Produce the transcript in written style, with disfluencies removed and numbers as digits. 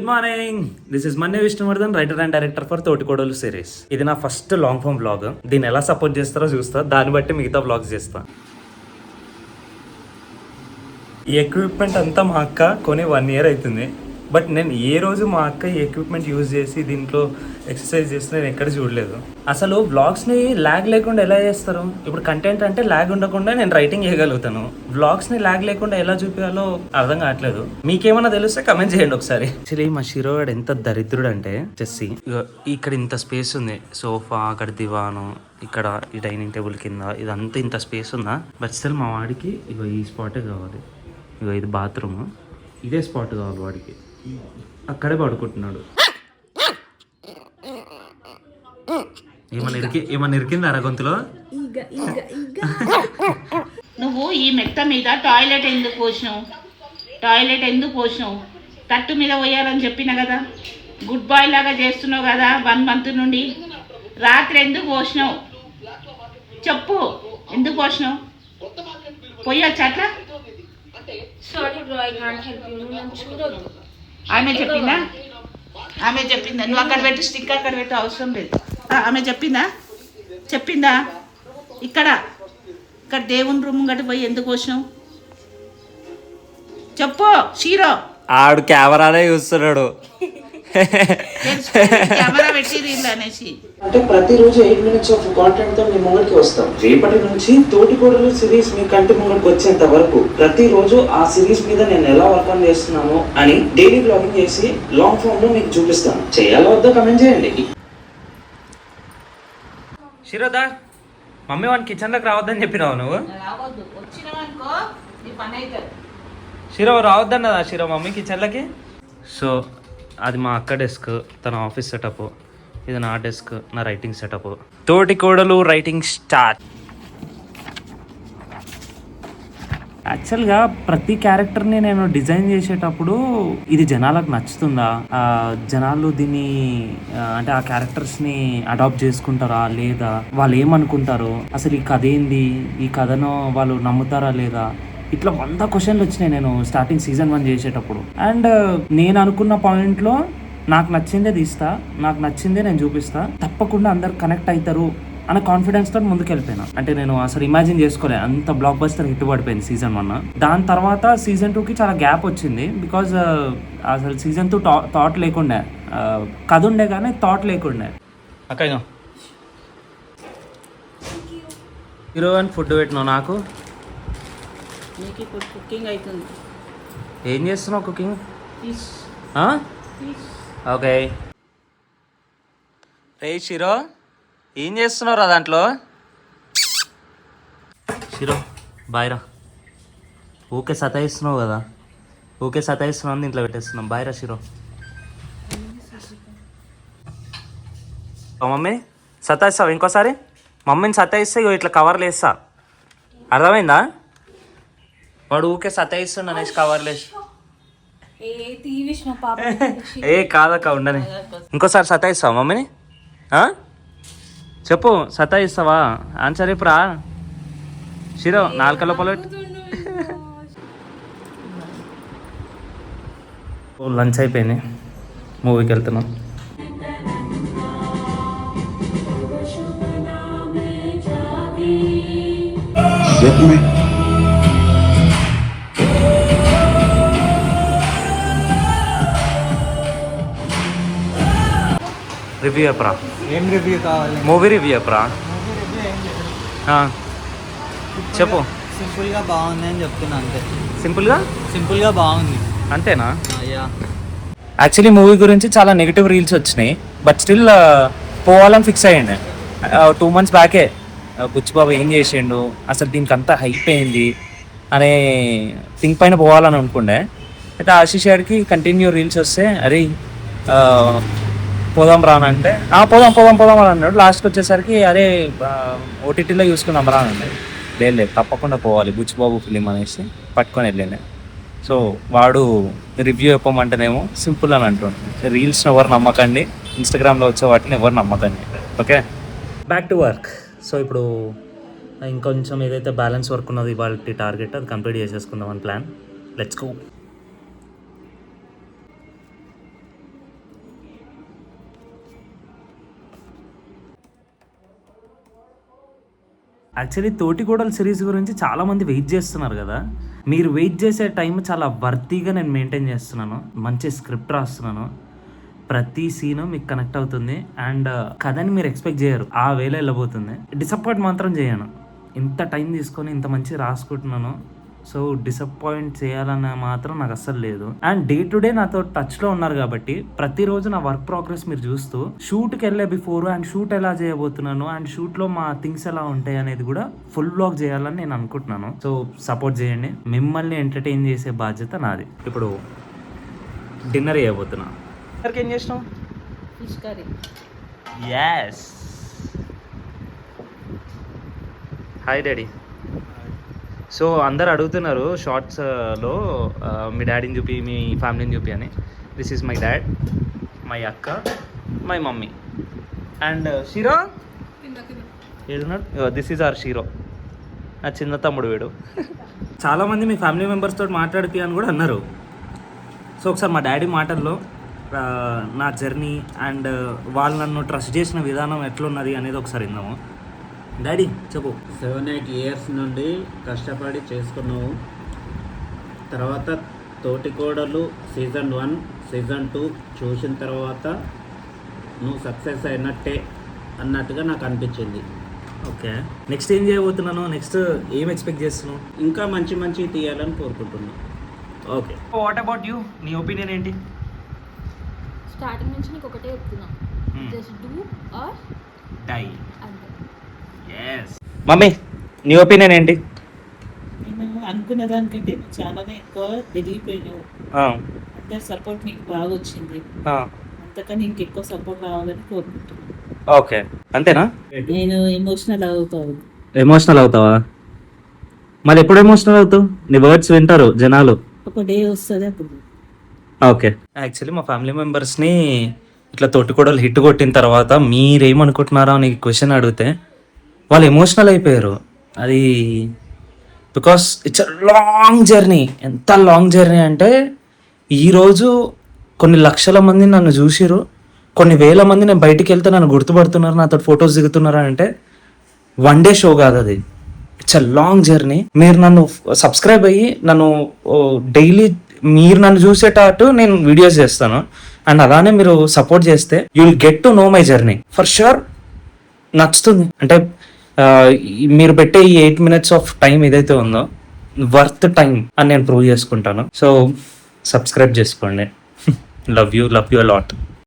Good morning, this is Manne Vishnuvardhan, writer and director for Thotikodalu series. ఇది నా first long form blog. దీన్ని ఎలా support చేస్తారో చూస్తా, దాన్ని బట్టి మిగతా బ్లాగ్స్ చేస్తా. ఈ ఎక్విప్మెంట్ అంతా మా అక్క కొని 1 year అవుతుంది. బట్ నేను ఏ రోజు మా అక్క ఈ ఎక్విప్మెంట్ యూజ్ చేసి దీంట్లో ఎక్సర్సైజ్ చేసి నేను ఎక్కడ చూడలేదు. అసలు వ్లాగ్స్ని ల్యాగ్ లేకుండా ఎలా చేస్తారు? ఇప్పుడు కంటెంట్ అంటే ల్యాగ్ ఉండకుండా నేను రైటింగ్ చేయగలుగుతాను, వ్లాగ్స్ని ల్యాగ్ లేకుండా ఎలా చూపించాలో అర్థం కావట్లేదు. మీకేమన్నా తెలిస్తే కమెంట్ చేయండి ఒకసారి. యాక్చువల్లీ మా షిరోగాడు ఎంత దరిద్రుడు అంటే చెస్సి, ఇక్కడ ఇంత స్పేస్ ఉంది, సోఫా, అక్కడ దివాను, ఇక్కడ ఈ డైనింగ్ టేబుల్ కింద ఇదంతా ఇంత స్పేస్ ఉందా. బట్ స్టిల్ మా వాడికి ఇగో ఈ స్పాటే కావాలి. ఇగో ఇది బాత్రూమ్, ఇదే స్పాట్ కావాలి వాడికి. అక్కడే పడుకుంటున్నాడు. ఏమన్నా ఇరికింది అరగొంతులో. నువ్వు ఈ మెత్త మీద టాయిలెట్ ఎందుకు పోసినావు? తట్టు మీద పోయాలని చెప్పిన కదా. గుడ్ బాయ్ లాగా చేస్తున్నావు కదా 1 month నుండి. రాత్రి ఎందుకు పోసినావు చెప్పు, ఎందుకు పోసినావు? పోయొచ్చు అట్లా. ఆమె చెప్పిందా? నువ్వు అక్కడ పెట్టి స్టిక్ అక్కడ పెట్టు, అవసరం లేదు. ఆమె చెప్పిందా? ఇక్కడ దేవుని రూమ్ గట్టి పోయి ఎందుకు వచ్చినావు చెప్పు షీరో. ఆడు కెమెరానే చూస్తున్నాడు. కెమెరా పెట్టి అనేసి అంటే ప్రతిరోజు 8 minutes ఆఫ్ కాంటెంట్ తో మీ ముంగడికి వస్తాం. రేపటి నుంచి తోటికోడలు సిరీస్ మీ కంటి ముంగడికి వచ్చేంత వరకు ప్రతిరోజు ఆ సిరీస్ మీద నేను ఎలా వర్క్ ఆన్ చేస్తున్నాను అని డైలీ బ్లాగింగ్ చేసి లాంగ్ ఫామ్ లో మీకు చూపిస్తాను. చేయాలో వద్దో కమెంట్ చేయండి. షిరోదా, మమ్మీ వాడిని కిచెన్ లోకి రావద్దని చెప్పినావు నువ్వు. షిరో రావద్దన్నదా షిరో మమ్మీ కిచెన్లోకి. సో అది మా అక్క డెస్క్, తన ఆఫీస్ సెటప్. ఇది నా డెస్క్, నా writing setup. Thotikodalu writing start. యాక్చువల్గా ప్రతి క్యారెక్టర్ని నేను డిజైన్ చేసేటప్పుడు ఇది జనాలకు నచ్చుతుందా, జనాలు దీన్ని అంటే ఆ క్యారెక్టర్స్ని అడాప్ట్ చేసుకుంటారా లేదా, వాళ్ళు ఏమనుకుంటారు, అసలు ఈ కథ ఏంది, ఈ కథను వాళ్ళు నమ్ముతారా లేదా, ఇట్లా 100 questions వచ్చినాయి నేను స్టార్టింగ్ సీజన్ 1 చేసేటప్పుడు. అండ్ నేను అనుకున్న పాయింట్లో నాకు నచ్చిందే తీస్తా, నాకు నచ్చిందే నేను చూపిస్తా, తప్పకుండా అందరు కనెక్ట్ అవుతారు అనే కాన్ఫిడెన్స్ తోటి ముందుకు వెళ్ళిపోయినా. అంటే నేను అసలు ఇమాజిన్ చేసుకోలే అంత బ్లాక్ బస్టర్ హిట్ పడిపోయింది సీజన్ 1. దాని తర్వాత సీజన్ 2కి చాలా గ్యాప్ వచ్చింది. బికాజ్ అసలు సీజన్ 2 థాట్ లేకుండే, కథ ఉండే కానీ థాట్ లేకుండే. అక్క ఈరోజు ఫుడ్ పెట్టినావు నాకు. కుకింగ్ అవుతుంది. ఏం చేస్తున్నావు కుకింగ్? ఓకే. రే షిరో, ఏం చేస్తున్నావురా దాంట్లో? షిరో బాయ్రా, ఊకే సతాయిస్తున్నావు కదా, ఊకే సతాయిస్తున్నావు అని ఇంట్లో పెట్టేస్తున్నాం. బాయ్రా షిరో. మమ్మీ సతాయిస్తావు ఇంకోసారి? మమ్మీని సతాయిస్తే ఇట్లా కవర్లు వేస్తా, అర్థమైందా? వాడు ఊకే సతాయిస్తుండ అనేసి కవర్లు వేసి. ఏ కాదక్క ఉండని. ఇంకోసారి సతాయిస్తావా మమ్మీని? చెప్పు, సతాయిస్తావా? ఆన్సర్ ఇప్పురా షిరో. 4 లోపల లంచ్ అయిపోయింది, మూవీకి వెళ్తున్నాం. రివ్యూ చెప్పరా? ఏం రివ్యూ కావాలి? మూవీ రివ్యూ చెప్పరా? చెప్పు. సింపుల్గా బాగుంది అని చెప్తున్నా అంతే. సింపుల్గా బాగుంది అంతేనా? యాక్చువల్లీ మూవీ గురించి చాలా నెగిటివ్ రీల్స్ వచ్చినాయి, బట్ స్టిల్ పోవాలని ఫిక్స్ అయ్యండి. 2 months బ్యాకే బుచ్చిబాబు ఏం చేసిండు, అసలు దీనికి అంతా హైప్ అయింది అనే థింక్ పైన పోవాలని అనుకుండే. అయితే ఆశీష్ గారికి కంటిన్యూ రీల్స్ వస్తే అరే పోదాం రానంటే పోదాం అని అన్నాడు. లాస్ట్కి వచ్చేసరికి అరే ఓటీటీలో చూసుకుందాం రానండి. లేదు తప్పకుండా పోవాలి బుచ్చిబాబు ఫిలిం అనేసి పట్టుకొని వెళ్ళాను. సో వాడు రివ్యూ చెప్పమంటేనేమో సింపుల్ అని అంటుండే. రీల్స్ని ఎవరు నమ్మకండి, ఇన్స్టాగ్రామ్లో వచ్చే వాటిని ఎవరు నమ్మకండి. Okay, back to work. So ఇప్పుడు ఇంకొంచెం ఏదైతే బ్యాలెన్స్ వర్క్ ఉన్నది ఇవాళ టార్గెట్, అది కంప్లీట్ చేసేసుకుందాం అని plan. Let's go. Actually Thotikodalu series గురించి చాలామంది వెయిట్ చేస్తున్నారు కదా. మీరు వెయిట్ చేసే టైం చాలా వర్తీగా నేను మెయింటైన్ చేస్తున్నాను. మంచి స్క్రిప్ట్ రాస్తున్నాను. ప్రతి సీను మీకు కనెక్ట్ అవుతుంది అండ్ కథని మీరు ఎక్స్పెక్ట్ చేయరు, ఆ వేలో వెళ్ళబోతుంది. డిసప్పాయింట్ మాత్రం చేయను. ఇంత టైం తీసుకొని ఇంత మంచి రాసుకుంటున్నాను. సో డిసప్పాయింట్ చేయాలన్న మాత్రం నాకు అస్సలు లేదు. అండ్ డే టు డే నాతో టచ్లో ఉన్నారు కాబట్టి ప్రతిరోజు నా వర్క్ ప్రోగ్రెస్ మీరు చూస్తూ షూట్కి వెళ్ళే బిఫోర్ అండ్ షూట్ ఎలా చేయబోతున్నాను అండ్ షూట్లో మా థింగ్స్ ఎలా ఉంటాయి అనేది కూడా ఫుల్ బ్లాగ్ చేయాలని నేను అనుకుంటున్నాను. సో సపోర్ట్ చేయండి. మిమ్మల్ని ఎంటర్టైన్ చేసే బాధ్యత నాది. ఇప్పుడు డిన్నర్ చేయబోతున్నా. డిన్నర్కి ఏం చేసినావు? Fish curry. Yes. Hi daddy. So అందరు అడుగుతున్నారు షార్ట్స్లో మీ డాడీని చూపి మీ ఫ్యామిలీని చూపి అని. This is my dad, my అక్క, మై మమ్మీ అండ్ షీరో ఏడున్నాడు. దిస్ ఈజ్ అవర్ షీరో, నా చిన్న తమ్ముడు వీడు. చాలామంది మీ ఫ్యామిలీ మెంబర్స్ తోటి మాట్లాడిపి అని కూడా అన్నారు. సో ఒకసారి మా డాడీ మాటల్లో నా జర్నీ అండ్ వాళ్ళు నన్ను ట్రస్ట్ చేసిన విధానం ఎట్లున్నది అనేది ఒకసారి విందాము. డాడీ చెప్పు. 7-8 ఇయర్స్ నుండి కష్టపడి చేసుకున్నావు. తర్వాత తోటికోడలు సీజన్ 1 సీజన్ 2 చూసిన తర్వాత నువ్వు సక్సెస్ అయినట్టే అన్నట్టుగా నాకు అనిపించింది. ఓకే, నెక్స్ట్ ఏం చేయబోతున్నాను? నెక్స్ట్ ఏం ఎక్స్పెక్ట్ చేస్తున్నావు? ఇంకా మంచి మంచి తీయాలని కోరుకుంటున్నాను. Okay, what about you? నీ ఒపీనియన్ ఏంటి? స్టార్టింగ్ నుంచి నీకు ఒకటే చెప్తున్నా, జస్ట్ డూ ఆర్ డై. అంతే. మమ్మీ నీ ఒపీనియన్ ఏంటి? నేను అనుకున్న దానికంటే నువ్వు చాలానే ఎక్కువ ఎదిగిపోయినావు. అందరి సపోర్ట్ నీకు బాగా వచ్చింది. అంతకని ఇంకెక్కువ సపోర్ట్ రావాలని కోరుకుంటున్నాను. ఓకే, అంతేనా? నేను ఎమోషనల్ అవుతావు. ఎమోషనల్ అవుతావా? మళ్ళీ ఎప్పుడు ఎమోషనల్ అవుతావు? నీ వర్డ్స్ వింటారు జనాలు. ఒక డే వస్తుంది అప్పుడు. ఓకే, యాక్చువల్లీ మా ఫ్యామిలీ మెంబర్స్ని ఇట్లా తోటికోడలు హిట్ కొట్టిన తర్వాత మీరేమనుకుంటున్నారో అని క్వశ్చన్ అడిగితే వాళ్ళు ఎమోషనల్ అయిపోయారు. అది బికాస్ ఇట్స్ లాంగ్ జర్నీ. ఎంత లాంగ్ జర్నీ అంటే ఈరోజు కొన్ని లక్షల మంది నన్ను చూసిరు, కొన్ని వేల మంది నేను బయటికి వెళ్తే నన్ను గుర్తుపడుతున్నారు, నాతో ఫొటోస్ దిగుతున్నారు అంటే వన్ డే షో కాదు అది. It's a long journey. మీరు నన్ను సబ్స్క్రైబ్ అయ్యి నన్ను డైలీ మీరు నన్ను చూసేటట్టు నేను వీడియోస్ చేస్తాను అండ్ అలానే మీరు సపోర్ట్ చేస్తే you will get to know my journey for sure. నచ్చుతుంది అంటే మీరు పెట్టే ఈ 8 minutes ఆఫ్ టైం ఏదైతే ఉందో వర్త్ టైం అని నేను ప్రూవ్ చేసుకుంటాను. సో సబ్స్క్రైబ్ చేసుకోండి. Love you a lot.